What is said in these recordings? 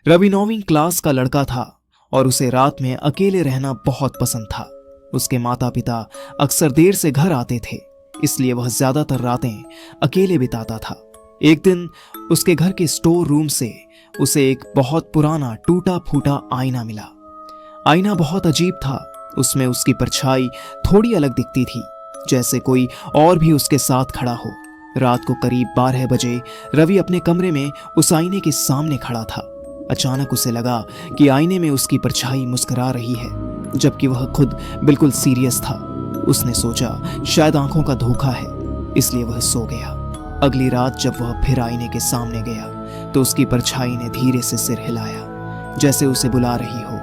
Ravi 9वीं class का लड़का था और उसे रात में अकेले रहना बहुत पसंद था। उसके माता पिता अक्सर देर से घर आते थे, इसलिए वह ज्यादातर रातें अकेले बिताता था। एक दिन उसके घर के स्टोर रूम से उसे एक बहुत पुराना टूटा फूटा आईना मिला। आईना बहुत अजीब था। उसमें उसकी परछाई थोड़ी अलग दिखती थी, जैसे कोई और भी उसके साथ खड़ा हो। रात को करीब 12 बजे रवि अपने कमरे में उस आईने के सामने खड़ा था। अचानक उसे लगा कि आईने में उसकी परछाई मुस्कुरा रही है, जबकि वह खुद बिल्कुल सीरियस था। उसने सोचा शायद आंखों का धोखा है, इसलिए वह सो गया। अगली रात जब वह फिर आईने के सामने गया तो उसकी परछाई ने धीरे से सिर हिलाया, जैसे उसे बुला रही हो।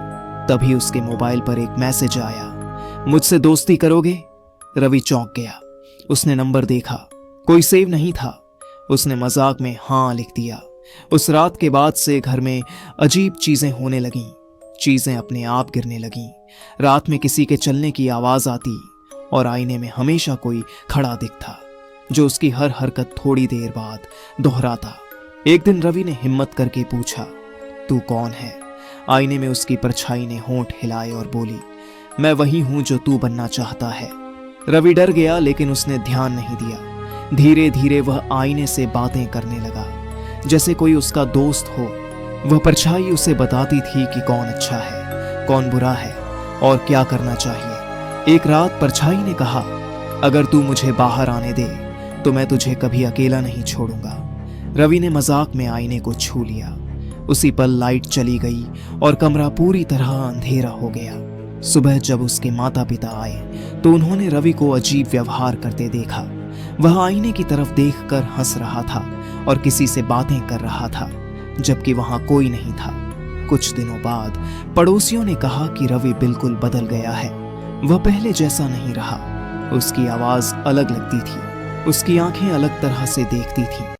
तभी उसके मोबाइल पर एक मैसेज आया, मुझसे दोस्ती करोगे? रवि चौंक गया। उसने नंबर देखा, कोई सेव नहीं था। उसने मजाक में हाँ लिख दिया। उस रात के बाद से घर में अजीब चीजें होने लगीं। चीजें अपने आप गिरने लगीं। रात में किसी के चलने की आवाज आती और आईने में हमेशा कोई खड़ा दिखता, जो उसकी हर हरकत थोड़ी देर बाद दोहराता। एक दिन रवि ने हिम्मत करके पूछा, तू कौन है? आईने में उसकी परछाई ने होंठ हिलाए और बोली, मैं वही हूं जो तू बनना चाहता है। रवि डर गया, लेकिन उसने ध्यान नहीं दिया। धीरे धीरे वह आईने से बातें करने लगा, जैसे कोई उसका दोस्त हो। वह परछाई उसे बताती थी कि कौन अच्छा है, कौन बुरा है और क्या करना चाहिए। एक रात परछाई ने कहा, अगर तू मुझे बाहर आने दे तो मैं तुझे कभी अकेला नहीं छोड़ूंगा। रवि ने मजाक में आईने को छू लिया। उसी पल लाइट चली गई और कमरा पूरी तरह अंधेरा हो गया। सुबह जब उसके माता पिता आए तो उन्होंने रवि को अजीब व्यवहार करते देखा। वह आईने की तरफ देखकर हंस रहा था और किसी से बातें कर रहा था, जबकि वहां कोई नहीं था। कुछ दिनों बाद पड़ोसियों ने कहा कि रवि बिल्कुल बदल गया है। वह पहले जैसा नहीं रहा। उसकी आवाज अलग लगती थी, उसकी आंखें अलग तरह से देखती थीं